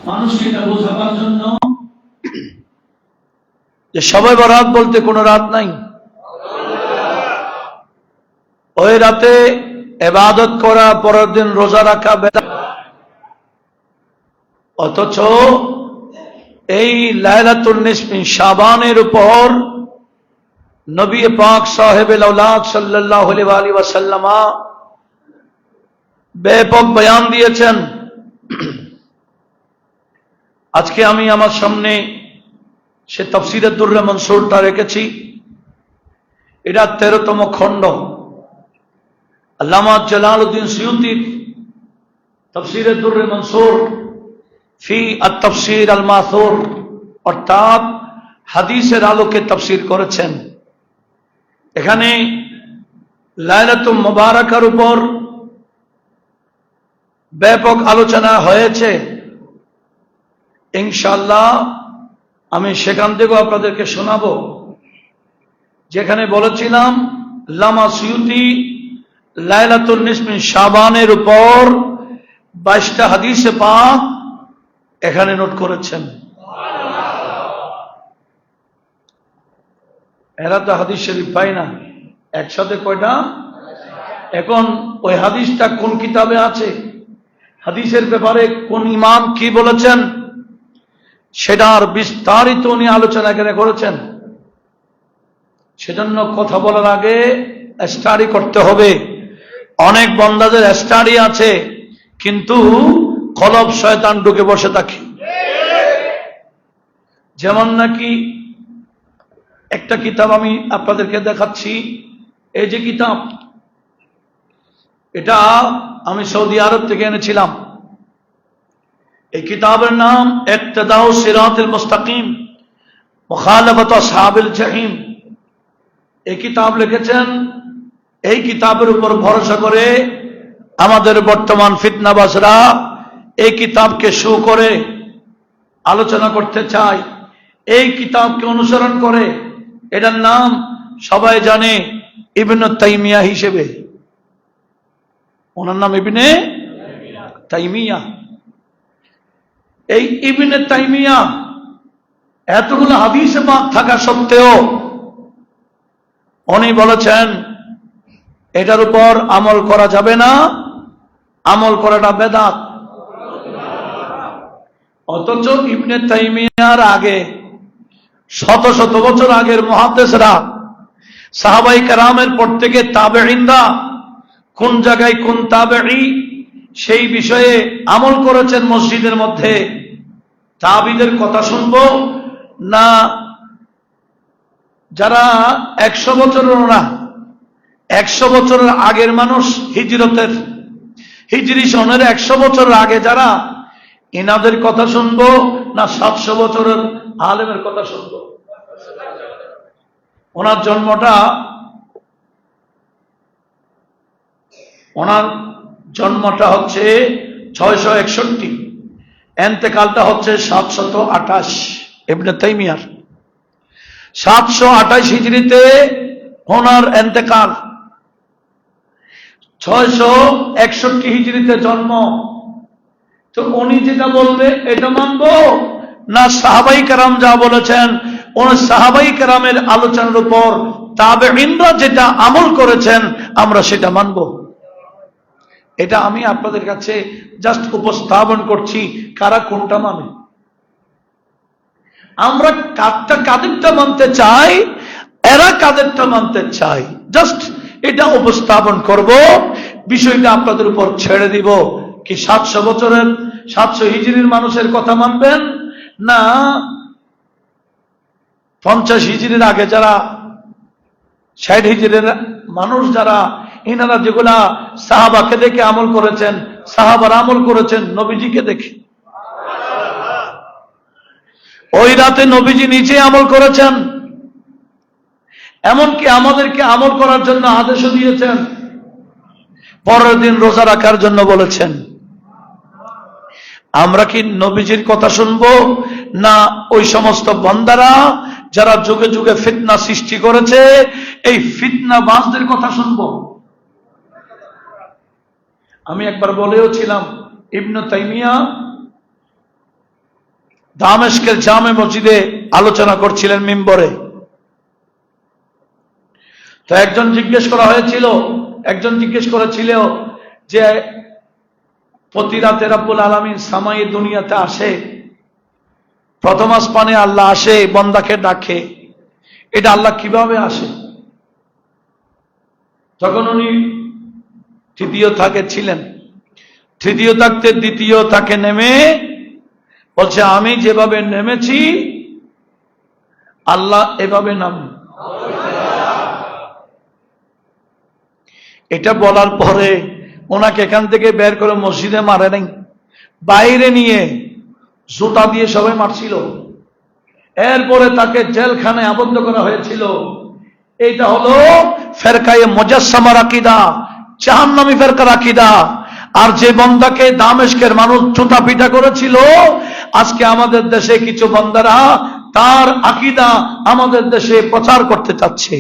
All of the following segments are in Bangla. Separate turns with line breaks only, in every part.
মানুষকে এটা বোঝাবার জন্য
যে সবাই বরাত বলতে কোনো রাত নাই। ওই রাতে ইবাদত করা, পরের দিন রোজা রাখা বেদাত। অথচ এই লাইলাতুল নিসফি শাবানের উপর নবী পাক সাহেবে আওলাদ সাল্লাল্লাহু আলাইহি ওয়াসাল্লাম ব্যাপক বয়ান দিয়েছেন। আজকে আমি আমার সামনে সে তাফসীরে দুররে মনসুরটা রেখেছি। এটা 13তম খণ্ড, আল্লামা জালালউদ্দিন সুয়ুতী তাফসীরে দুররে মনসুর ফি আত-তাফসীর আল-মাসুর, অর্থাৎ হাদিসের আলোকে তাফসীর করেছেন। এখানে লাইলাতুল মুবারাকার উপর ব্যাপক আলোচনা হয়েছে। ইনশাআল্লাহ আমি সেখান থেকে আপনাদেরকে শোনাবো। যেখানে বলেছিলাম আল্লামা সুয়ুতী লাইলাতুল নিসফি শাবানের উপর 22টা হাদিসে পাক এখানে নোট করেছেন। এরা তো হাদিস শরীফ পায় না, একসাথে কয়টা? এখন ওই হাদিসটা কোন কিতাবে আছে, হাদিসের ব্যাপারে কোন ইমাম কি বলেছেন, সেটার বিস্তারিত উনি আলোচনা এখানে করেছেন। সেজন্য কথা বলার আগে স্টাডি করতে হবে। অনেক বান্দাদের স্টাডি আছে, কিন্তু কলব শয়তান ঢুকে বসে থাকে। যেমন নাকি একটা কিতাব আমি আপনাদেরকে দেখাচ্ছি, এই যে কিতাব, এটা আমি সৌদি আরব থেকে এনেছিলাম। এই কিতাবের নাম ইক্তিদাউ সিরাতুল মুস্তাকিম মুখালাফাতু আসহাবিল জাহিম। এই কিতাব লিখেছেন, এই কিতাবের উপর ভরসা করে আমাদের বর্তমান ফিতনাবাজরা এই কিতাবকে শু করে আলোচনা করতে চায়, এই কিতাবকে অনুসরণ করে। এটার নাম সবাই জানে ইবনে তাইমিয়া হিসেবে। ওনার নাম ইবনে তাইমিয়া। এই ইবনে তাইমিয়া এতগুলো হাদিসে পাক থাকা সত্ত্বেও উনি বলেছেন এটার উপর আমল করা যাবে না, আমল করাটা বেদাত। অথচ ইবনে তাইমিয়ার আগে শত শত বছর আগের মুহাদ্দিসরা, সাহাবায়ে কেরামের পর থেকে তাবেঈনরা কোন জায়গায় কোন তাবেঈ সেই বিষয়ে আমল করেছেন মসজিদের মধ্যে, তাবিদের কথা শুনবো না যারা 100 বছরের না 100 বছরের আগের মানুষ, হিজরতের হিজরি সনের 100 বছরের আগে যারা, ইনাদের কথা শুনবো না 700 বছরের আলেমের কথা শুনবো? ওনার জন্মটা হচ্ছে 661, এন্তেকালটা হচ্ছে 728 ইবনে তাইমিয়ার। 728 হিজরিতে ওনার এন্তেকাল, 661 হিজরিতে জন্ম। তো উনি যেটা বলবে এটা মানবো না সাহাবাই কেরাম যা বলেছেন, ওই সাহাবাই কেরামের আলোচনার উপর তাবেঈনরা যেটা আমল করেছেন আমরা সেটা মানবো? এটা আমি আপনাদের কাছে জাস্ট উপস্থাপন করছি, কারা কোনটা মানে। আমরা কাদেরটা মানতে চাই, এরা কাদেরটা মানতে চাই, জাস্ট এটা উপস্থাপন করব। বিষয়টা আপনাদের উপর ছেড়ে দিব। কি 700 বছরের 700 হিজরির মানুষের কথা মানবেন, না 50 হিজরির আগে যারা 60 হিজরির মানুষ যারা, ইনারা যেগুলা সাহাবাকে দেখে আমল করেছেন, সাহাবার আমল করেছেন নবীজিকে দেখে। ওই রাতে নবীজি নিজে আমল করেছেন, এমনকি আমাদেরকে আমল করার জন্য আদেশও দিয়েছেন, পরের দিন রোজা রাখার জন্য বলেছেন। আমরা কি নবীজির কথা শুনবো না ওই সমস্ত বান্দারা যারা যুগে যুগে ফিতনা সৃষ্টি করেছে এই ফিতনাবাজদের কথা শুনবো? আমি একবার বলেও ছিলাম, ইবনে তাইমিয়া দামেস্কের জামে মসজিদে আলোচনা করছিলেন মিম্বরে। তো একজন জিজ্ঞেস করেছিল যে প্রতি রাতে রব্বুল আলামিন সামাই দুনিয়াতে আসে, প্রথম আসমানে আল্লাহ আসে, বান্দাকে ডাকে, এটা আল্লাহ কিভাবে আসে? তখন উনি তৃতীয় থাকে ছিলেন, তৃতীয় থাকতে দ্বিতীয় তাকে নেমে বলছে, আমি যেভাবে নেমেছি আল্লাহ এভাবে নামে। এটা বলার পরে ওনাকে এখান থেকে বের করে মসজিদে মারে নাই, বাইরে নিয়ে জুতা দিয়ে সবাই মারছিল। এরপরে তাকে জেলখানায় আবদ্ধ করা হয়েছিল। এইটা হলো ফেরকায়ে মুজাসসামার আকীদা, জাহান্নামী ফেরকার আকীদা। আর যে বান্দাকে দামেস্কের মানুষ জুতা পিটা করেছিল, আজকে আমাদের দেশে কিছু বান্দারা তার আকীদা আমাদের দেশে প্রচার করতে চাচ্ছে।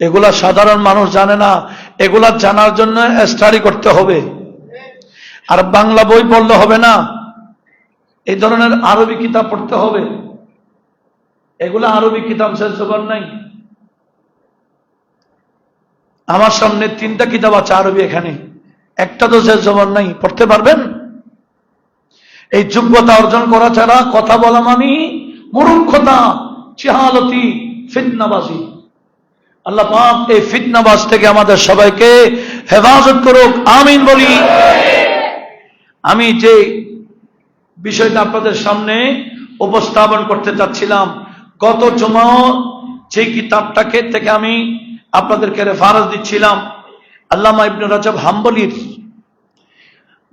এগুলা সাধারণ মানুষ জানে না, এগুলা জানার জন্য স্টাডি করতে হবে। আর বাংলা বই পড়লে হবে না, এই ধরনের আরবি কিতাব পড়তে হবে। এগুলা আরবি কিতাব শেষ জবান নাই। আমার সামনে 3টা কিতাব আছে আরবি, এখানে একটা তো শেষ জবান নাই। পড়তে পারবেন? এই যোগ্যতা অর্জন করা ছাড়া কথা বলা মানে মূর্খতা, জাহালতি, ফিতনাবাজি। আল্লাহ পাক এই ফিতনাবাজ থেকে আমাদের সবাইকে হেফাজত করুক, আমিন বলি। আমি যে বিষয়টা আপনাদের সামনে উপস্থাপন করতে চাচ্ছিলাম, গত জুমা যে কিতাবটাকে থেকে আমি আপনাদেরকে রেফারেন্স দিচ্ছিলাম, আল্লামা ইবনে রাজব হাম্বলির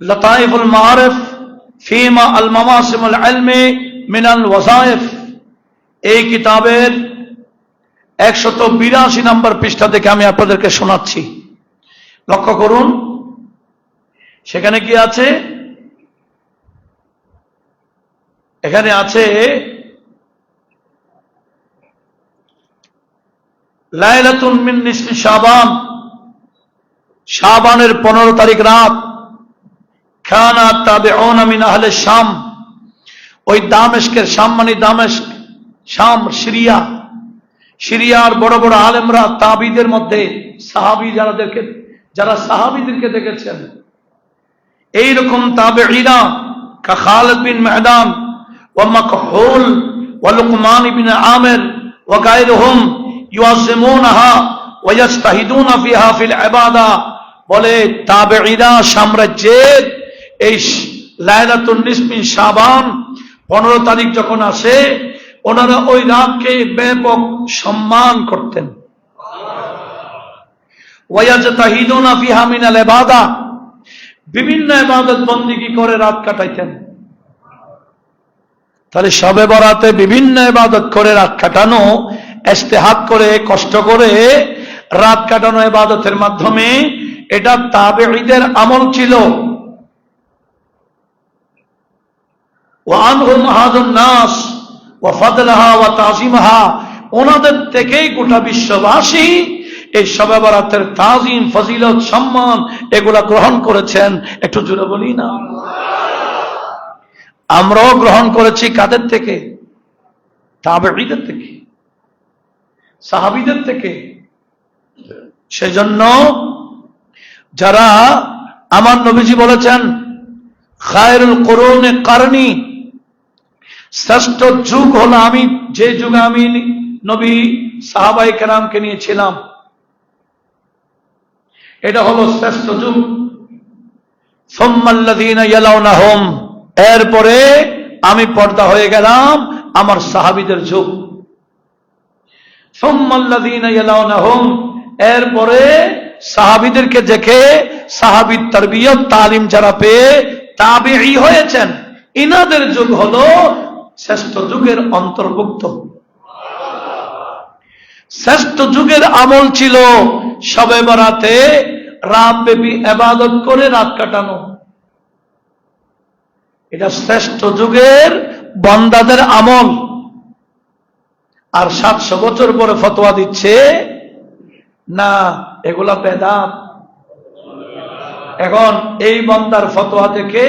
লতাইফুল মাআরিফ ফিমা আল মামাসিমুল ইলমি মিনাল ওয়াজায়েফ, এই কিতাবের 182 নম্বর পৃষ্ঠা থেকে আমি আপনাদেরকে শোনাচ্ছি। লক্ষ্য করুন, সেখানে কি আছে? এখানে আছে লাইলাতুন মিন নিসফি শাবান, শাবানের 15 তারিখ রাত, কানা তাবিউনা মিন আহলে শাম, ওই দামেস্কের, শাম মানে দামেস্ক, শাম সিরিয়ার বড় বড় আলেমরা তাবিদের মধ্যে সাহাবী যারা সাহাবীদেরকে দেখেছেন, এইরকম তাবিঈনা কা খালিদ বিন মাহদান ওয়া মাকহুল ওয়া লুকমান ইবনে আমির ওয়া গায়রুহুম ইউআযিমুনাহা ওয়া ইস্তাহিদুনা ফিহা ফিল ইবাদা। বলে তাবিঈনা সাম্রাজ্যের এই লাইলাতুন নিসফি শাবান 15 তারিখ যখন আসে, ওনারা ওই রাতকে ব্যাপক সম্মান করতেন। ওয়ায়াজতাহিদুনা ফিহা মিনাল ইবাদা, বিভিন্ন ইবাদত বন্দেগী করে রাত কাটাইতেন। তাহলে শবে বরাতে বিভিন্ন ইবাদত করে রাত কাটানো, ইজতিহাদ করে, কষ্ট করে রাত কাটানো ইবাদতের মাধ্যমে, এটা তাবিঈদের আমল ছিল। ওয়া আনহুম হাদুন নাস ওয়া ফাদলাহা ওয়া তাযীমাহা, ওনাদের থেকেই গোটা বিশ্ববাসী এই শবে বরাতের তাজিম, ফজিলত, সম্মান এগুলা গ্রহণ করেছেন। একটু জোরে বলি না। আমরাও গ্রহণ করেছি কাদের থেকে? তাবিঈদের থেকে, সাহাবীদের থেকে। সেজন্য যারা, আমার নবীজি বলেছেন খায়রুল কুরুনি কারনি, শ্রেষ্ঠ যুগ হলো আমি, যে যুগে আমি নবী সাহাবায়ে কেরামকে নিয়েছিলাম, এটা হলো শ্রেষ্ঠ যুগ। সুম্মাল্লাযীনা ইয়ালাউনাহুম, এরপরে আমি পর্দা হয়ে গেলাম আমার সাহাবীদের যুগ। সুম্মাল্লাযীনা ইয়ালাউনাহুম, এরপরে সাহাবীদেরকে দেখে সাহাবীর তারবিয়ত তালিম যারা পেয়ে তাবিঈ হয়েছেন, ইনাদের যুগ হলো শ্রেষ্ঠ যুগের অন্তর্ভুক্ত। শ্রেষ্ঠ যুগের আমল ছিল শবে বরাতে রাত ব্যাপী ইবাদত করে রাত কাটানো। এটা শ্রেষ্ঠ যুগের বান্দাদের আমল। আর 700 বছর পরে ফতোয়া দিচ্ছে না, এগুলা বেদাত। এখন এই বান্দার ফতোয়া থেকে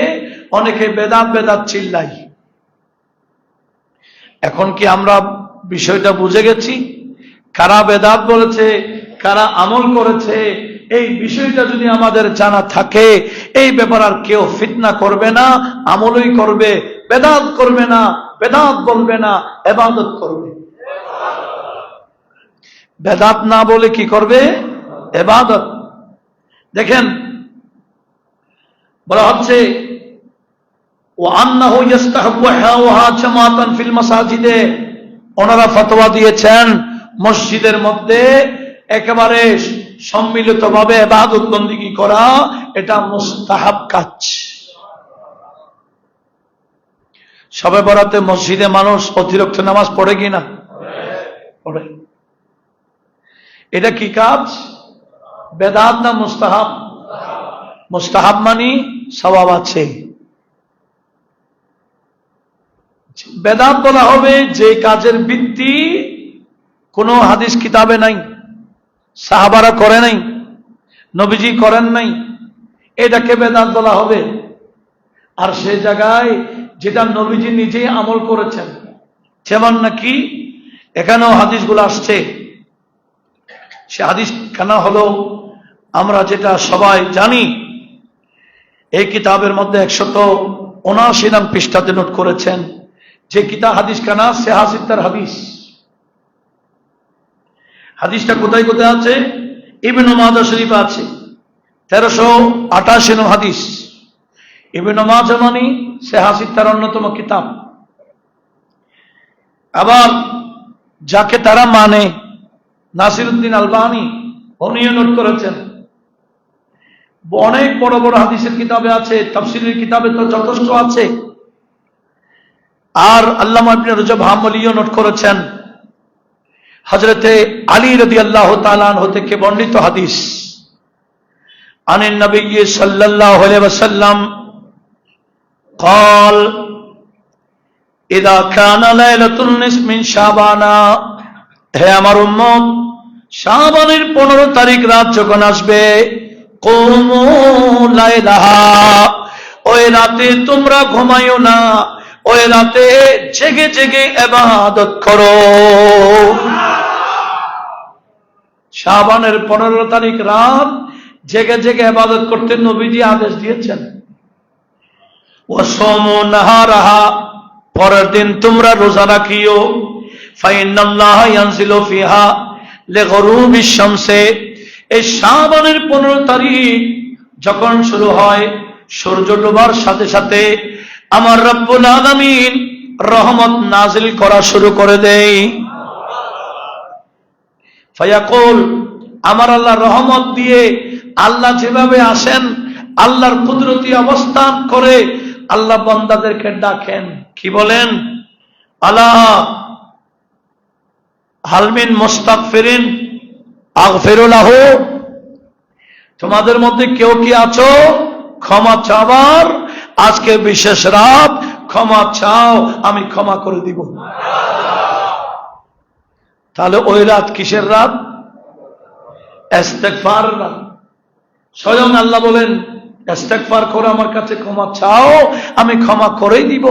অনেকে বেদাত বেদাত চিল্লাই। এখন কি আমরা বিষয়টা বুঝে গেছি? কারা বেদাত বলেছে, কারা আমল করেছে, এই বিষয়টা যদি আমাদের জানা থাকে, এই ব্যাপার আর কেউ ফিতনা করবে না, আমলই করবে, বেদাত করবে না, বেদাত বলবে না, ইবাদত করবে। বেদাত না বলে কি করবে? ইবাদত। দেখেন বলা হচ্ছে ওয়ান্নাহু ইস্তাহাব্বু হাওয়া জামাতান ফিল মাসাজিদে, ওনারা ফতোয়া দিয়েছেন মসজিদের মধ্যে একেবারে সম্মিলিতভাবে ইবাদত বন্দেগী করা এটা মুস্তাহাব কাজ। শবে বরাতে মসজিদে মানুষ অতিরিক্ত নামাজ পড়ে কিনা? পড়ে। এটা কি কাজ? বেদাত না মুস্তাহাব? মুস্তাহাব মানি সওয়াব আছে। বেদাত বলা হবে যে কাজের ভিত্তি কোন হাদিস কিতাবে নাই, সাহাবারা করে নাই, নবীজি করেন নাই, এটাকে বেদাত বলা হবে। আর সে জায়গায় যেটা নবীজি নিজেই আমল করেছেন, যেমন নাকি এখানেও হাদিসগুলো আসছে, সে হাদিস কেন হলো আমরা যেটা সবাই জানি, এই কিতাবের মধ্যে 179 নং পৃষ্ঠাতে নোট করেছেন যে কিতাব হাদিস কানা সেহাসিত্তার হাদিস। হাদিসটা কোথায় কোথায় আছে? ইবনে মাজাহ শরীফে আছে 1388 নং হাদিস। ইবনে মাজাহ মানে সেহাসিত্তার অন্যতম কিতাব। আবার যাকে তারা মানে নাসিরউদ্দিন আলবানী উনিও নোট করেছেন। অনেক বড় বড় হাদিসের কিতাবে আছে, তাফসীরের কিতাবে তো যথেষ্ট আছে। আর আল্লামা ইবনে রজব হাম্বলীও নোট করেছেন হযরতে আলী রাদিয়াল্লাহু তাআলা আনহু থেকে বর্ণিত হাদিস, আনিন নবী সাল্লাল্লাহু আলাইহি ওয়াসাল্লাম قال اذا كان ليله النصف من شعبان, হে আমার উম্মত, শাবানের 15 তারিখ রাত যখন আসবে, কুমু লাইলাহা, ওই রাতে তোমরা ঘুমাইও না, ওই রাতে জেগে জেগে ইবাদত করো। শাবানের 15 তারিখ রাত জেগে জেগে ইবাদত করতে নবীজি আদেশ দিয়েছেন। ওয়াসামু নাহারাহা, পরের দিন তোমরা রোজা রাখিও। ফাইনাল্লাহা ইয়ানজিলু ফিহা লিগুরুবিশ শামসে, এই শাবানের 15 তারিখ যখন শুরু হয়, সূর্য ডোবার সাথে সাথে আমার রব্বুল আলামিন রহমত নাজিল করা শুরু করে দেয়। ফায়াকুল, আমার আল্লাহ রহমত দিয়ে, আল্লাহ যেভাবে আসেন, আল্লাহর কুদরতি অবস্থান করে আল্লাহ বান্দাদেরকে ডাকেন, কি বলেন? আলা হালমিন মুস্তাগফিরিন আগফিরু লাহু, তোমাদের মধ্যে কেউ কি আছো ক্ষমা চাওয়ার? আজকে বিশেষ রাত, ক্ষমা চাও, আমি ক্ষমা করে দিব। তাহলে ওই রাত কিসের রাত? ইস্তেগফার রাত। স্বয়ং আল্লাহ বলেন ইস্তেগফার করো, আমার কাছে ক্ষমা চাও, আমি ক্ষমা করেই দিব।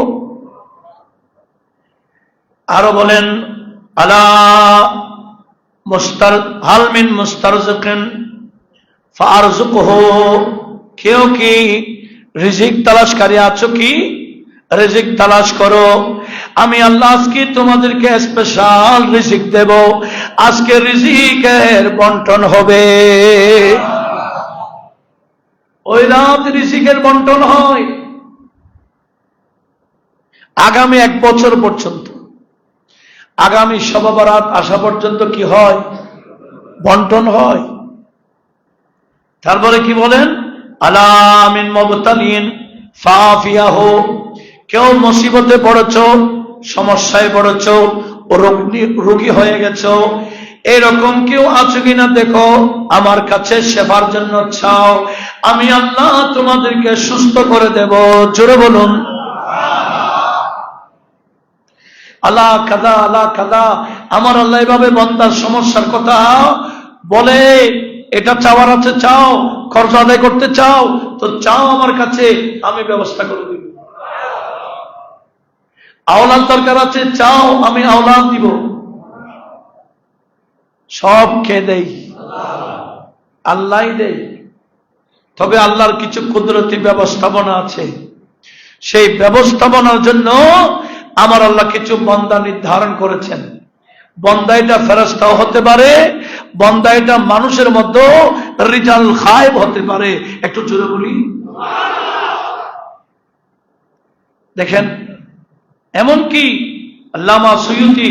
আরো বলেন আলা হাল মিন মুস্তারজিকিন ফারজুকহু, কেউ কি রিজিক তালাশকারী আছো কি? রিজিক তালাশ করো, আমি আল্লাহ আজকে তোমাদেরকে স্পেশাল রিজিক দেব। আজকে রিজিকের বন্টন হবে। ওই রাত রিজিকের বন্টন হয় আগামী 1 বছর পর্যন্ত। আগামী শবে বরাত আসা পর্যন্ত কি হয়? বন্টন হয়। তারপরে কি বলেন? আলা মিন মুবতালিন ফাফিয়াহু, কেউ মুসিবতে পড়েছো, সমস্যায় পড়েছো, রোগী হয়ে গেছো, এরকম কেউ আছো কিনা দেখো, আমার কাছে সেবার জন্য চাও, আমি আল্লাহ তোমাদেরকে সুস্থ করে দেব। জোরে বলুন আল্লাহ কাদা আল্লাহ কাদা। আমার আল্লাহ এভাবে বান্দার সমস্যার কথা বলে, এটা চাওয়ার আছে চাও, খরচ আদায় করতে চাও তো চাও আমার কাছে, আমি ব্যবস্থা করে দিব। আওলাদ দরকার আছে, চাও আমি আওলাদ দিব, সব কে দেই? আল্লাহ দেই। তবে আল্লাহর কিছু কুদরতি ব্যবস্থাপনা আছে, সেই ব্যবস্থাপনার জন্য আমার আল্লাহ কিছু বান্দা নির্ধারণ করেছেন। বান্দা এটা ফেরেশতাও হতে পারে, বান্দা এটা মানুষের মধ্যে রিজাল গায়েব হতে পারে। একটু জোরে বলি। দেখেন, এমনকি আল্লামা সুয়ুতি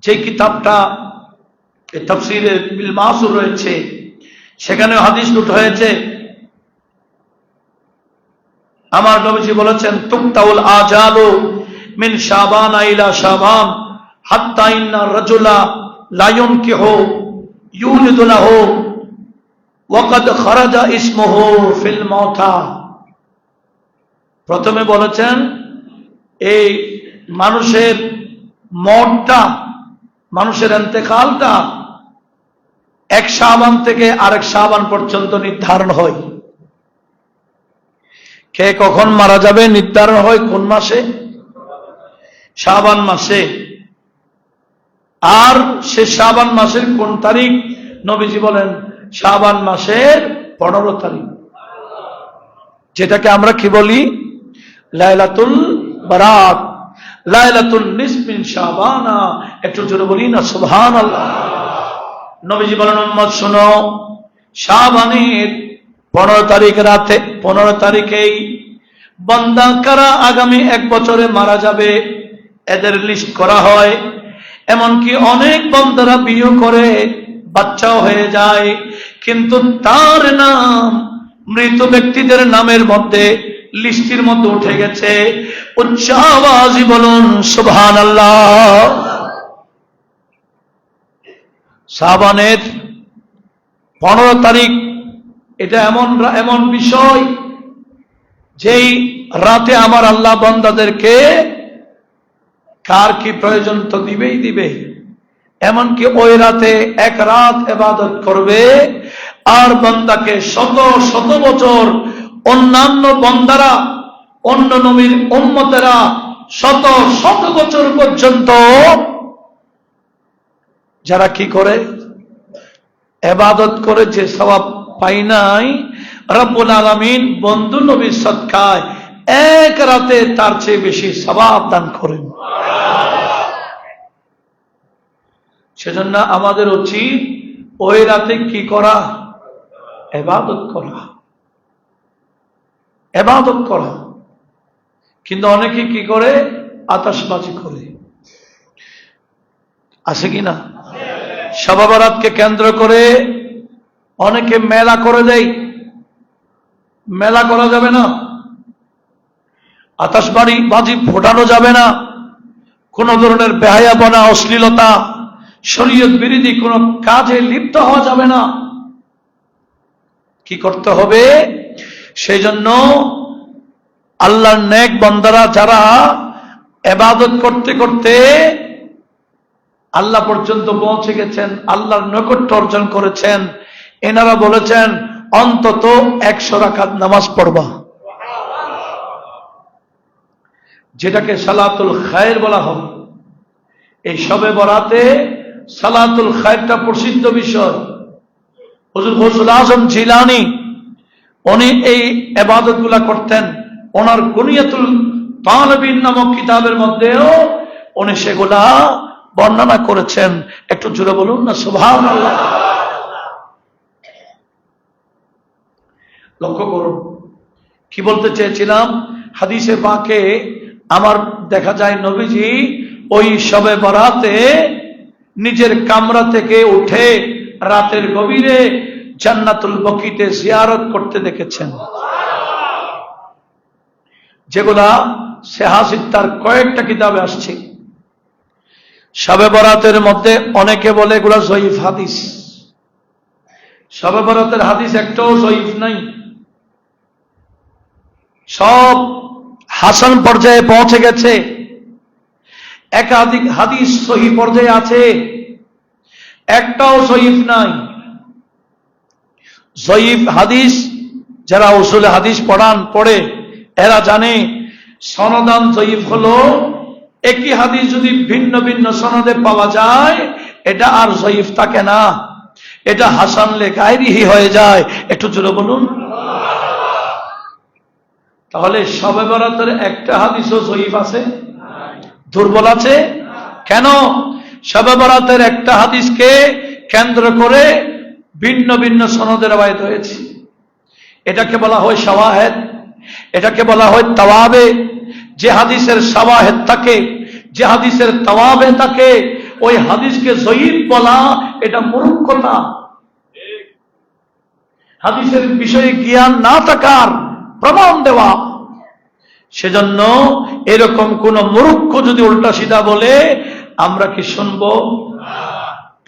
যে কিতাবটা তাফসীরে বিল মাসুর রয়েছে, সেখানে হাদিস উঠে হয়েছে, আমার নবীজি বলেছেন, তুকতাউল আজালু মিন শাবান ইলা শাবান হাত্তা ইন্না রাজুলা লা ইউনকিহু ইউলিদু লাহু ওয়া ক্বাদ খারাজা ইসমুহু ফিল মাউতা। প্রথমে বলেছেন এই মানুষের মরটা, মানুষের ইন্তেকালটা এক শাবান থেকে আরেক শাবান পর্যন্ত নির্ধারণ হয়। কে কখন মারা যাবে নির্ধারণ হয় কোন মাসে? শাবান মাসে। আর সে শাবান মাসের কোন তারিখ? নবীজি বলেন শাবান মাসের 15 তারিখ, যেটাকে আমরা কি বলি? লাইলাতুল বারাত, লাইলাতুল নিসফ মিন শাবানা। একটু জোরে বলি না সুবহানাল্লাহ। নবীজি বলেন, উম্মত শোনো, শাবানের 15 তারিখ রাতে, 15 তারিখেই বান্দা কারা আগামী 1 বছরে মারা যাবে এদের লিস্ট করা হয়। এমনকি অনেক বান্দারা বিয়ে করে বাচ্চাও হয়ে যায়, কিন্তু তার নাম মৃত ব্যক্তিদের নামের মধ্যে লিস্টের মধ্যে উঠে গেছে। উচ্চ আওয়াজে বলুন সুবহানাল্লাহ। শাবানের 15 তারিখ এটা এমন বিষয়, যেই রাতে আমার আল্লাহ বান্দাদেরকে কার কি প্রয়োজন তো দিবেই দিবে। এমনকি ওই রাতে 1 রাত ইবাদত করবে, আর বান্দাকে শত শত বছর অন্যান্য বান্দারা, অন্য নবীর উম্মতেরা শত শত বছর পর্যন্ত যারা কি করে? ইবাদত করে যে সওয়াব পাই নাই, রব্বুল আলামিন বন্ধু নবীর সদকায় 1 রাতে তার চেয়ে বেশি সওয়াব দান করেন। সেজন্য আমাদের উচিত ওই রাতে কি করা? ইবাদত করা, ইবাদত করা। কিন্তু অনেকে কি করে? আতশবাজি করে। আছে কি না? শবে বরাতকে কেন্দ্র করে অনেকে মেলা করে দেয়। মেলা করা যাবে না, আতশবাজি ফোটানো যাবে না, কোন ধরনের বেহায়াপনা, অশ্লীলতা, শরীয়ত বিরোধী কোন কাজে লিপ্ত হওয়া যাবে না। কি করতে হবে? সেই জন্য আল্লাহর নেক বান্দারা যারা ইবাদত করতে করতে আল্লাহ পর্যন্ত পৌঁছে গেছেন, আল্লাহর নৈকট্য অর্জন করেছেন, এনারা বলেছেন অন্তত 100 রাকাত নামাজ পড়বা, যেটাকে সালাতুল খায়ের বলা হয়। এই শবে বরাতে সালাতুল খায়েরটা প্রসিদ্ধ বিষয়। হুজুর গৌসুল আজম জিলানী উনি এই ইবাদত গুলা করতেন। ওনার কুনিয়াতুল তালিবিন নামক কিতাবের মধ্যেও উনি সেগুলা বর্ণনা করেছেন। একটু জোরে বলুন না সুবহানাল্লাহ। লক্ষ্য করুন কি বলতে চেয়েছিলাম। হাদিসে পাকে আমার দেখা যায় নবীজি ওই শবে বরাতে নিজের কামরা থেকে উঠে রাতের গভীরে জান্নাতুল বকিতে জিয়ারত করতে দেখেছেন, যেগুলা সেহাসিত্তার কয়েকটা কিতাবে আসছে। শবে বরাতের মধ্যে অনেকে বলে এগুলা জয়ীফ হাদিস। শবে বরাতের হাদিস একটাও জয়ীফ নাই, সব হাসান পর্যায়ে পৌঁছে গেছে। একাধিক হাদিস সহিহ পর্যায়ে আছে, একটাও জয়ীফ নাই। জয়ীফ হাদিস যারা উসুলে হাদিস পড়ে এরা জানে সনদান জয়ীফ হলো একই হাদিস যদি ভিন্ন ভিন্ন সনদে পাওয়া যায়, এটা আর জয়ীফ থাকে না, এটা হাসান লে গায়রিহি হয়ে যায়। একটু জোরে বলুন। তাহলে শবে বরাতের একটা হাদিসও জয়ীফ আছে, দুর্বল আছে কেন? শবে বরাতের একটা হাদিসকে কেন্দ্র করে ভিন্ন ভিন্ন সনদের রওয়ায়াত হয়েছে। এটাকে বলা হয় শাওয়াহিদ, এটাকে বলা হয় তাওয়াবে। যে হাদিসের শাওয়াহিদ থাকে, যে হাদিসের তাওয়াবে থাকে, ওই হাদিসকে জয়ীফ বলা এটা মূর্খতা। হাদিসের বিষয়ে জ্ঞান না থাকার প্রমাণ দেওয়া। সেজন্য এরকম কোন মূর্খ যদি উল্টা সিধা বলে আমরা কি শুনব?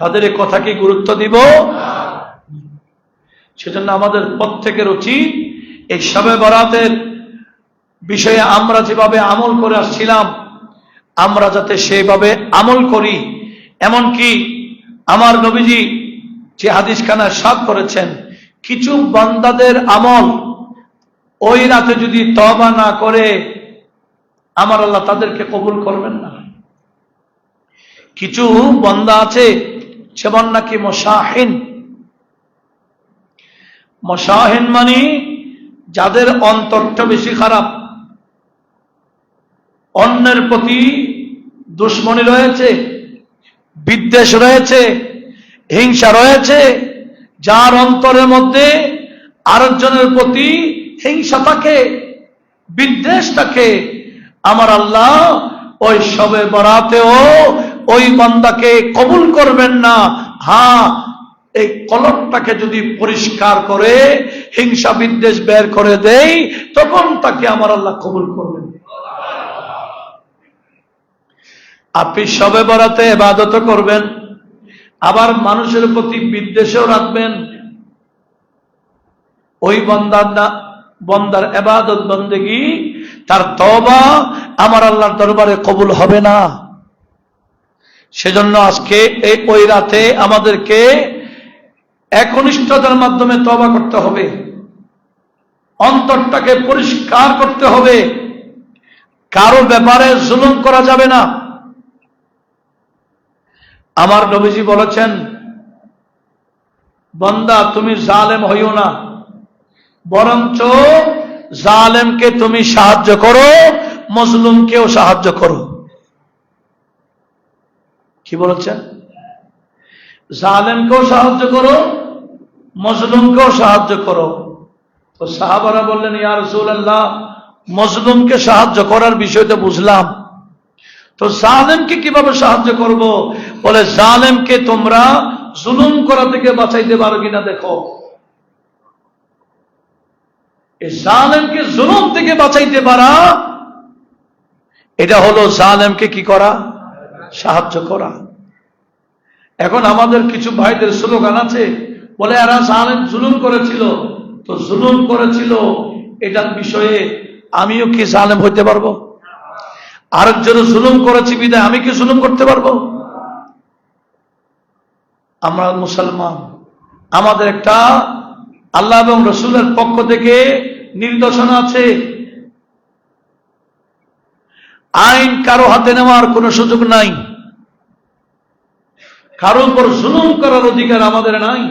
তাদের এই কথা কি গুরুত্ব দিব? সেজন্য আমাদের প্রত্যেকের উচিত এই শবে বরাতের বিষয়ে আমরা যেভাবে আমল করে আসছিলাম, আমরা যাতে সেভাবে আমল করি। এমনকি আমার নবীজি যে হাদিসখানা সাদ করেছেন, কিছু বান্দাদের আমল ওই রাতে যদি তওবা না করে আমার আল্লাহ তাদেরকে কবুল করবেন না। কিছু বান্দা আছে যেমন নাকি মুশাহিন। মুশাহিন মানে যাদের অন্তরটা বেশি খারাপ, অন্যের প্রতি দুশ্মনী রয়েছে, বিদ্বেষ রয়েছে, হিংসা রয়েছে, যার অন্তরের মধ্যে আরেকজনের প্রতি হিংসা থাকে, বিদ্বেষ থাকে, আমার আল্লাহ ওই শবে বরাতেও ওই বান্দাকে কবুল করবেন না। হ্যাঁ, এই কলবটাকে যদি পরিষ্কার করে হিংসা বিদ্বেষ বের করে দেই, তখন তাকে আমার আল্লাহ কবুল করবেন। আপনি শবে বরাতে ইবাদত করবেন, আবার মানুষের প্রতি বিদ্বেষও রাখবেন, ওই বন্দার ইবাদত বন্দেগী, তার তওবা আমার আল্লাহর দরবারে কবুল হবে না। সেজন্য আজকে ওই রাতে আমাদেরকে একনিষ্ঠতার মাধ্যমে তওবা করতে হবে, অন্তরটাকে পরিষ্কার করতে হবে। কারো ব্যাপারে জুলুম করা যাবে না। আমার নবীজি বলেছেন, বান্দা তুমি জালেম হইও না, বরঞ্চ জালেমকে তুমি সাহায্য করো, মজলুমকেও সাহায্য করো। কি বলেছেন? জালেমকেও সাহায্য করো, মজলুমকেও সাহায্য করো। তো সাহাবারা বললেন, ইয়া রাসূলুল্লাহ, মজলুমকে সাহায্য করার বিষয়টা বুঝলাম, তো জালেমকে কিভাবে সাহায্য করব? বলে, জালেমকে তোমরা জুলুম করা থেকে বাঁচাইতে পারো কিনা দেখো। এই জালেমকে জুলুম থেকে বাঁচাইতে পারা, এটা হলো জালেমকে কি করা? সাহায্য করা। এখন আমাদের কিছু ভাইদের স্লোগান আছে, বলে এরা জালেম জুলুম করেছিল, তো জুলুম করেছিল এটার বিষয়ে আমিও কি জালেম হইতে পারবো? আরেকজনে জুলুম করেছি বিদায় আমি কি জুলুম করতে পারবো? আমরা মুসলমান, আমাদের একটা আল্লাহ এবং রসুলের পক্ষ থেকে নির্দেশনা আছে, আইন কারো হাতে নেওয়ার কোনো সুযোগ নাই, কারো উপর জুলুম করার অধিকার আমাদের নাই।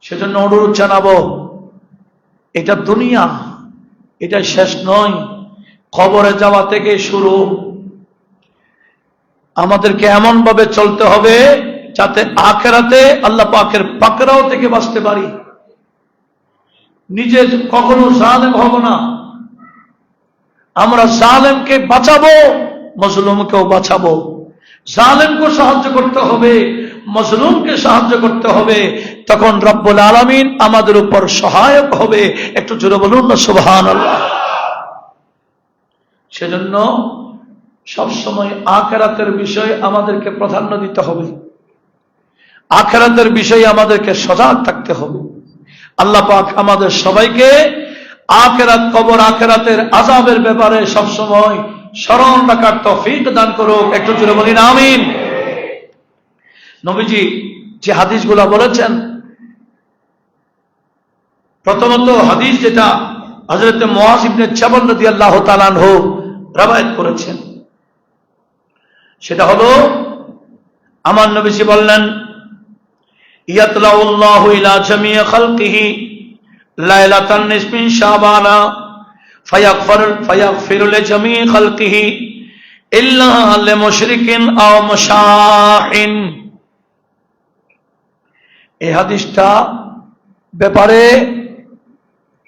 সেজন্য অনুরোধ জানাবো, এটা দুনিয়া, এটা শেষ নয়। কবরে যাওয়া থেকে শুরু, আমাদেরকে এমন ভাবে চলতে হবে যাতে আখিরাতে আল্লাহ পাকের পাকড়াও থেকে বাঁচতে পারি। নিজে কখনো জালেম হব না, আমরা জালেমকে বাঁচাবো, মজলুমকেও বাঁচাবো। জালেমকে সাহায্য করতে হবে, মজলুমকে সাহায্য করতে হবে, তখন রব্বুল আলামিন আমাদের উপর সহায়ক হবে। একটু জোরে বলুন না সুবহানাল্লাহ। সেজন্য সবসময় আখিরাতের বিষয়ে আমাদেরকে প্রাধান্য দিতে হবে, আখিরাতের বিষয়ে আমাদেরকে সজাগ থাকতে হবে। আল্লাহ পাক আমাদের সবাইকে আখিরাত, কবর, আখিরাতের আযাবের ব্যাপারে সবসময় স্মরণ রাখার তৌফিক দান করুক। একটু জোরে বলিন আমিন। নবীজি যে হাদিসগুলো বলেছেন, প্রথমত হাদিস যেটা হযরত মুআয ইবনে জাবাল রাদিয়াল্লাহু তাআলা আনহু রওয়ায়াত করেছেন। সেটা হলো আমার নবীজি বললেন, ইয়াতলাউল্লাহু ইলা জামিই খালকিহি লাইলাতান নিসফি শাবানা ফায়াগফিরু লিজামিই খালকিহি ইল্লা লিমুশরিকিন আও মুশাহিন। এই হাদিসটা ব্যাপারে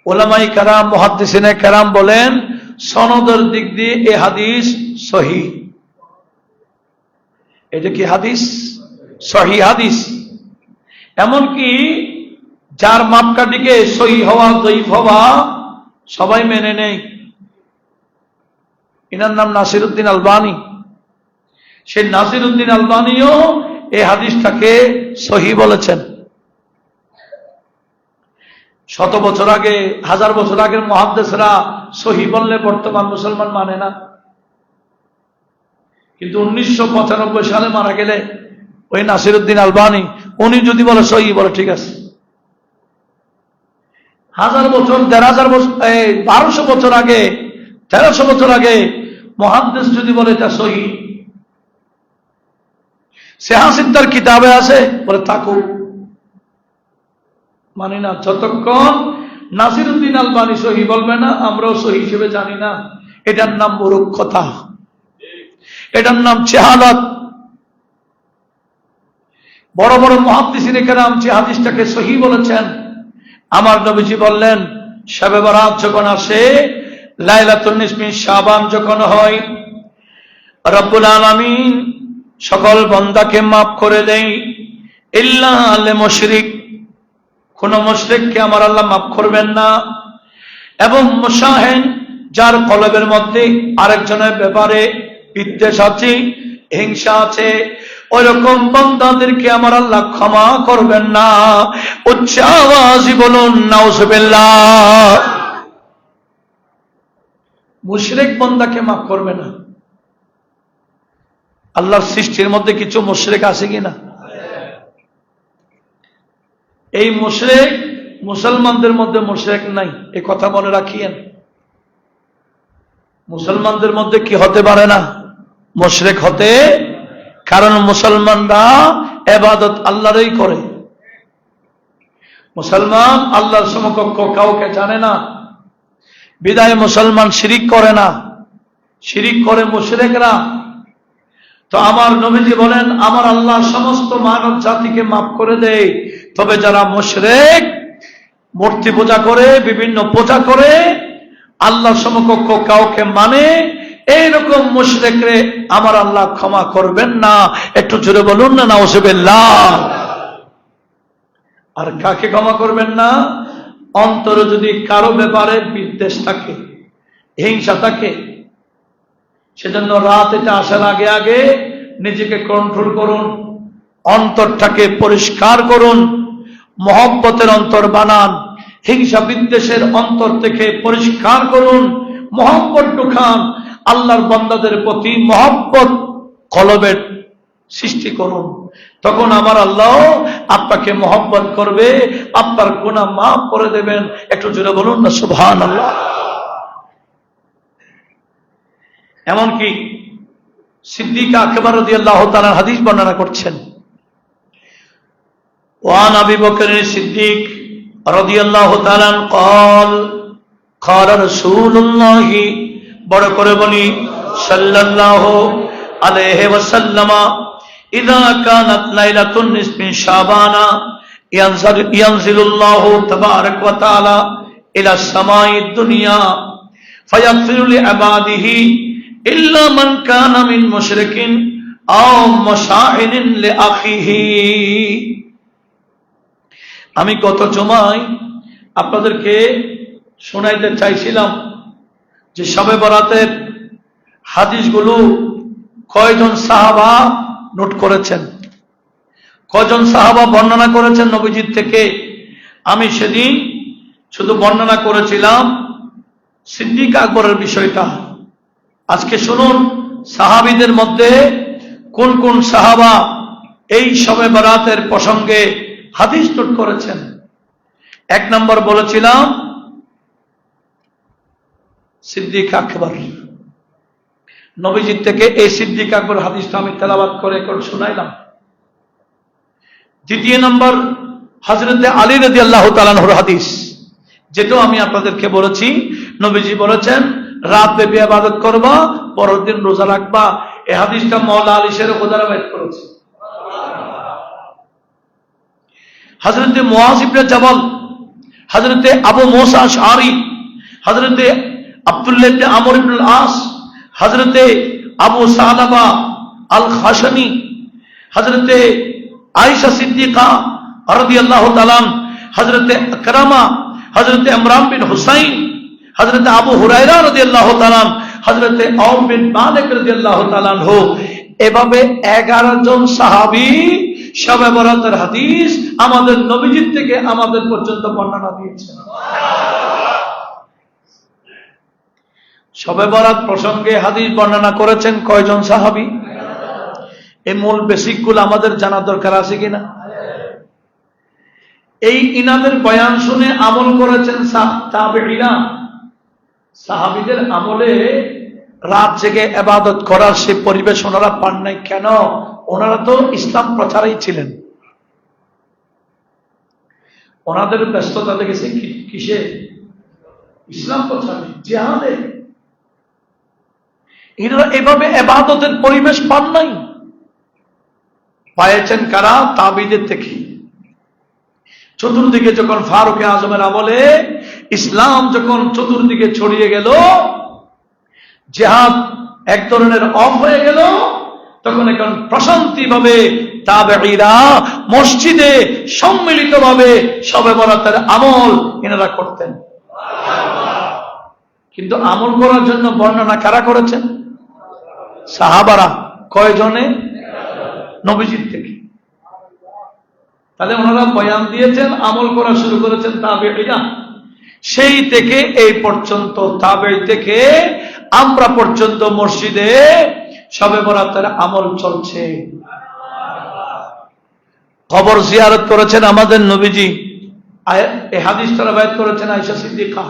উলামায়ে কেরাম, মুহাদ্দিসিনে কেরাম বলেন সনদের দিক দিয়ে এই হাদিস সহিহ। এটা কি হাদিস? সহিহ হাদিস। এমনকি যার মাপকাঠিকে সহিহ হওয়া দঈফ হওয়া সবাই মেনে নেই। এনার নাম নাসিরউদ্দিন আলবানী। সেই নাসিরউদ্দিন আলবানীও এই হাদিসটাকে সহিহ বলেছেন। 100 বছর আগে, 1000 বছর আগের মুহাদ্দিসরা সহিহ বললে বর্তমান মুসলমান মানে না। কিন্তু 1995 সালে মারা গেলে ওই নাসিরউদ্দিন আলবানী উনি যদি বলে সহিহ, বলে ঠিক আছে। 1000 বছর, 1500 বছর, 1200 বছর আগে, 1300 বছর আগে মুহাদ্দিস যদি বলে এটা সহিহ, সিহাসিদ্দার কিতাবে আছে, বলে থাকুক, মানি না। যতক্ষণ নাসিরউদ্দিন আলবানী সহিহ বলবে না, আমরাও সহিহ হিসেবে জানি না। এটার নাম মূর্খতা, এটার নাম জাহালাত। বড় বড় মুহাদ্দিসিনে কেরাম যে হাদিসটাকে সহিহ বলেছেন, আমার নবীজি বললেন শবে বরাত যখন আসে, লাইলাতুন নিসফি শাবান যখন হয়, রব্বুল আলামিন সকল বান্দাকে মাফ করে দেয়, ইল্লা লিমুশরিক, কোন মুশরিককে আমার আল্লাহ মাফ করবেন না। এবং মুশাহিন, যার কলবের মধ্যে আরেকজনের ব্যাপারে বিদ্বেষ আছে, হিংসা আছে, ওই রকম বান্দাদেরকে আমার আল্লাহ ক্ষমা করবেন না। উচ্চ আওয়াজে বলুন নাউজুবিল্লাহ। মুশরিক বান্দাকে মাফ করবে না। আল্লাহর সৃষ্টির মধ্যে কিছু মুশরিক আছে কিনা? এই মুশরিক মুসলমানদের মধ্যে মুশরিক নাই, এই কথা মনে রাখিয়েন। মুসলমানদের মধ্যে কি হতে পারে না? মুশরিক হতে, কারণ মুসলমানরা ইবাদত আল্লাহরই করে। মুসলমান আল্লাহর সমকক্ষ কাউকে জানে না, বিদায় মুসলমান শিরিক করে না, শিরিক করে মুশরিকরা। তো আমার নবীজি বলেন আমার আল্লাহ সমস্ত মানব জাতিকে মাফ করে দেয়, তবে যারা মুশরিক, মূর্তি পূজা করে, বিভিন্ন পূজা করে, আল্লাহর সমকক্ষ কাউকে মানে, এইরকম মুশরিকরে আমার আল্লাহ ক্ষমা করবেন না। একটু জোরে বলুন না নাউজুবিল্লাহ। আর কাকে ক্ষমা করবেন না? অন্তরে যদি কারো ব্যাপারে বিদ্বেষ থাকে, হিংসা থাকে, সেজন্য রাত এটা আসার আগে আগে নিজেকে কন্ট্রোল করুন, অন্তরটাকে পরিষ্কার করুন, মহব্বতের অন্তর বানান, হিংসা বিদ্বেষের অন্তর থেকে পরিষ্কার করুন, মহব্বত ঢুকান, আল্লাহর বান্দাদের প্রতি মহব্বত কলবের সৃষ্টি করুন। তখন আমার আল্লাহ আপনাকে মহব্বত করবে, আপনার গুনাহ মাফ করে দেবেন। একটু জোরে বলুন না সুবহানাল্লাহ। এমনকি সিদ্দিক আকবর রাদিয়াল্লাহু তাআলা হাদিস বর্ণনা করছেন, ওয়ান আবি বকর সিদ্দিক রাদিয়াল্লাহু তাআলা قال قال رسول الله, বড় করে বলি, সাল্লাল্লাহু আলাইহি ওয়াসাল্লাম, ইযা কানাত লাইলাতুন নিসফি শাবানা ইয়ানজিলুল্লাহু তাবারাক ওয়া তাআলা ইলা সামাঈদ দুনিয়া ফায়াগফিরু লিইবাদিহি ইল্লা মান কানা মিন মুশরিকিন আও মুশাহিনিন লিআখিহি। আমি গত জুমায় আপনাদেরকে শোনাইতে চাইছিলাম যে শবে বরাতের হাদিসগুলো কয়জন সাহাবা নোট করেছেন, কয়জন সাহাবা বর্ণনা করেছেন নবীজির থেকে। আমি সেদিন শুধু বর্ণনা করেছিলাম সিদ্দিক আকবরের বিষয়টা। আজকে শুনুন সাহাবীদের মধ্যে কোন কোন সাহাবা এই শবে বরাতের প্রসঙ্গে হাদিস নোট করেছেন। 1 নম্বর বলেছিলাম সিদ্দিক আকবর, নবীজির থেকে এই সিদ্দিক আকবর হাদিসটা আমি তেলাওয়াত করে শোনাইলাম। দ্বিতীয় নম্বর হযরতে আলী রাদিয়াল্লাহু তাআলা আনহুর হাদিস, যেটাও আমি আপনাদেরকে বলেছি, নবীজি বলেছেন রাত ব্যাপী ইবাদত করবা, পরের দিন রোজা রাখবা। এই হাদিসটা মাওলা আলী শের খোদারা বাইত করেছে। হযরতে মুআজ ইবনে জাবাল, হযরতে আবু মুসা আশআরী, হযরতে আব্দুল্লাহ ইবনে আমর ইবনে আল-আস, হযরতে আবু সালাবা আল খাশানি, হযরতে আয়েশা সিদ্দিকা রাদিয়াল্লাহু তাআলা, হযরতে আকরামা, হযরতে ইমরান বিন হুসাইন, হযরতে আবু হুরায়রা রাদিয়াল্লাহু তাআলা, হযরতে আউফ বিন মালিক রাদিয়াল্লাহু তাআলা আনহু, এভাবে 11 জন সাহাবী শবে বরাতের হাদিস আমাদের নবীজির থেকে আমাদের পর্যন্ত বর্ণনা দিয়েছেন। শবে বরাত প্রসঙ্গে হাদিস বর্ণনা করেছেন কয়জন সাহাবী? এই মূল বেসিকগুলো আমাদের জানা দরকার আছে কিনা? এই ইনাদের বয়ান শুনে আমল করেছেন তাবেঈরা। সাহাবীদের আমলে রাত জেগে ইবাদত করার সে পরিবেশ ওনারা পান নাই। কেন? ওনারা তো ইসলাম প্রচারেই ছিলেন। ওনাদের ব্যস্ততা লেগেছে কিসে? ইসলাম প্রচারে, জিহাদে। এনারা এভাবে ইবাদতের পরিবেশ পান নাই। পাইছেন কারা? তাবেঈদের থেকে। চতুর্দিকে যখন ফারুক আজমের আমলে ইসলাম যখন চতুর্দিকে ছড়িয়ে গেল, জিহাদ এক ধরনের অফ হয়ে গেল, তখন এখন প্রশান্তি ভাবে তাবেঈরা মসজিদে সম্মিলিতভাবে শবে বরাতের আমল এনারা করতেন। কিন্তু আমল করার জন্য বর্ণনা কারা করেছেন? সাহাবারা। কয়জনে? নবীজির থেকে। তাহলে ওনারা বয়ান দিয়েছেন, আমল করা শুরু করেছেন তাবেঈরা। সেই থেকে এই পর্যন্ত, তাবেঈ থেকে আমরা পর্যন্ত মসজিদে শবে বরাতের আমল চলছে। কবর জিয়ারত করেছেন আমাদের নবীজি। এই হাদিসটা রওয়ায়াত করেছেন আয়েশা সিদ্দিকা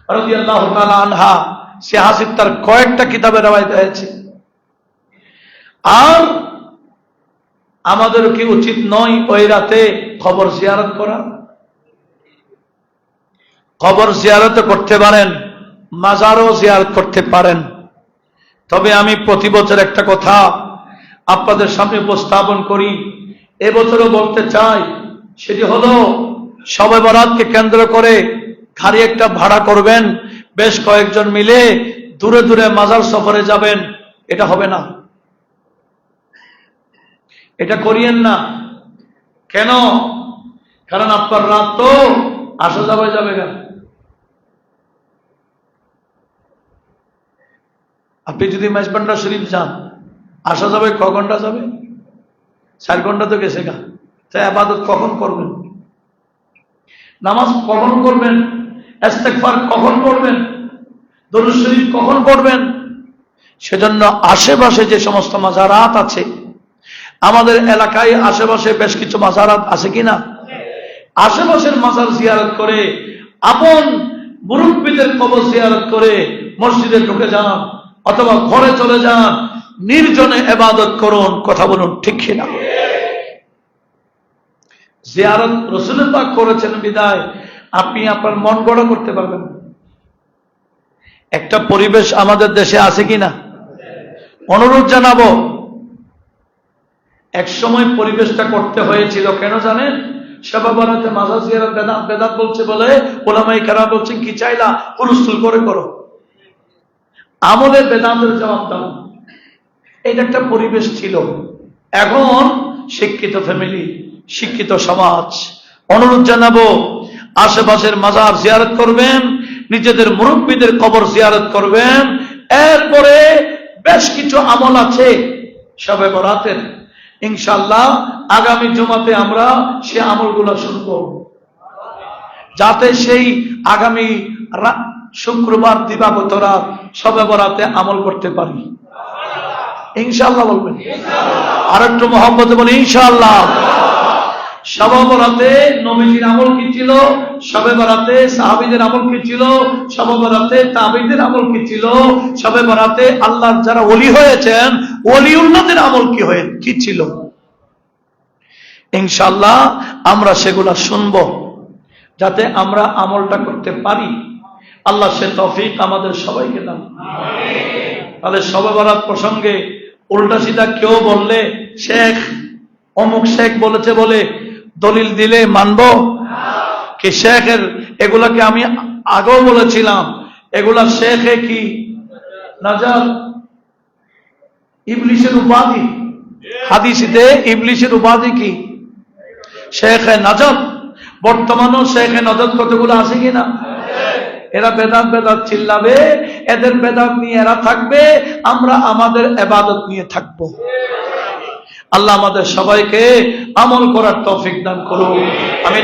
রাদিয়াল্লাহু তাআলা আনহা। সে হাদিস তার কয়েকটা কিতাবে রওয়ায়াত হয়েছে। আর আমাদের কি উচিত নয় ওই রাতে কবর জিয়ারত করা? কবর জিয়ারত করতে পারেন, মাজারও জিয়ারত করতে পারেন। তবে আমি প্রতি বছর একটা কথা আপনাদের সামনে উপস্থাপন করি, এবছরও বলতে চাই। সেটি হলো শবে বরাতকে কেন্দ্র করে গাড়ি একটা ভাড়া করবেন, বেশ কয়েকজন মিলে দূরে দূরে মাজার সফরে যাবেন। এটা হবে না, এটা করিয়েন না। কেন? কারণ আপনার রাত তো আসা যাবে কেন? আপনি যদি মেজবান্ডা শরীফ যান, আসা যাবে ক ঘন্টা যাবে? 4 ঘন্টা তো গেছে গা। তাই ইবাদত কখন করবেন? নামাজ কখন করবেন? ইস্তেগফার কখন করবেন? দরুদ শরীফ কখন পড়বেন? সেজন্য আশেপাশে যে সমস্ত মাজারাত আছে, আমাদের এলাকায় আশেপাশে বেশ কিছু মাজারাত আছে কিনা, আশেপাশের মাজার জিয়ারত করে, আপন মুরব্বীদের কবর জিয়ারত করে মসজিদে ঢুকে যান অথবা ঘরে চলে যান, নির্জনে ইবাদত করুন। কথা বলুন ঠিক কিনা? জিয়ারত রাসূল পাক করেছেন বিদায় আপনি আপনার মন গড়া করতে পারবেন। একটা পরিবেশ আমাদের দেশে আছে কিনা? অনুরোধ জানাবো, এক সময় পরিবেশটা করতে হয়েছিল। কেন জানেন? শবে বরাতে মাজার জিয়ারত বেদাত বলছে বলে উলামায়ে কেরাম বলছেন কি চাইলা হুলস্থুল করে করো, আমলের বেদাতের জবাব দাও। এটা একটা পরিবেশ ছিল। এখন শিক্ষিত ফ্যামিলি, শিক্ষিত সমাজ, অনুরোধ জানাবো আশেপাশের মাজার জিয়ারত করবেন, নিজেদের মুরব্বীদের কবর জিয়ারত করবেন। এরপরে বেশ কিছু আমল আছে শবে বরাতের, ইনশাআল্লাহ আগামী জুমাতে আমরা সে আমলগুলো শুনবো, যাতে সেই আগামী শুক্রবার দিবাগত রাত শবে বরাতে আমল করতে পারি। ইনশাআল্লাহ বলবেন। আর একটু মহব্বতে বলি ইনশাআল্লাহ। শবে বরাতে নবীজির আমল কি ছিল, শবে বরাতে সাহাবীদের আমল কি ছিল, শবে বরাতে তাবেঈদের আমল কি ছিল, শবে বরাতে আল্লাহর যারা ওলি হয়েছেন ওলিউল্লাহদের আমল কি ছিল। ইনশাআল্লাহ আমরা সেগুলা শুনবো যাতে আমরা আমলটা করতে পারি। আল্লাহ সে তৌফিক আমাদের সবাইকে দান। তাহলে শবে বরাত প্রসঙ্গে উল্টা সিধা কেউ বললে শেখ অমুক শেখ বলেছে বলে দলিল দিলে মানবো কি? শেখের এগুলাকে আমি আগেও বলেছিলাম, এগুলা শেখে কি নাজাত, ইবলিসের উপাধি। হাদিসে ইবলিসের উপাধি কি? শেখে নাজাত। বর্তমানেও শেখে নাজাত কতগুলো আছে কিনা? এরা বেদাত চিল্লাবে, এদের বেদাত নিয়ে এরা থাকবে, আমরা আমাদের ইবাদত নিয়ে থাকবো। আল্লাহ আমাদের সবাইকে আমল করার তৌফিক দান করুন। আমি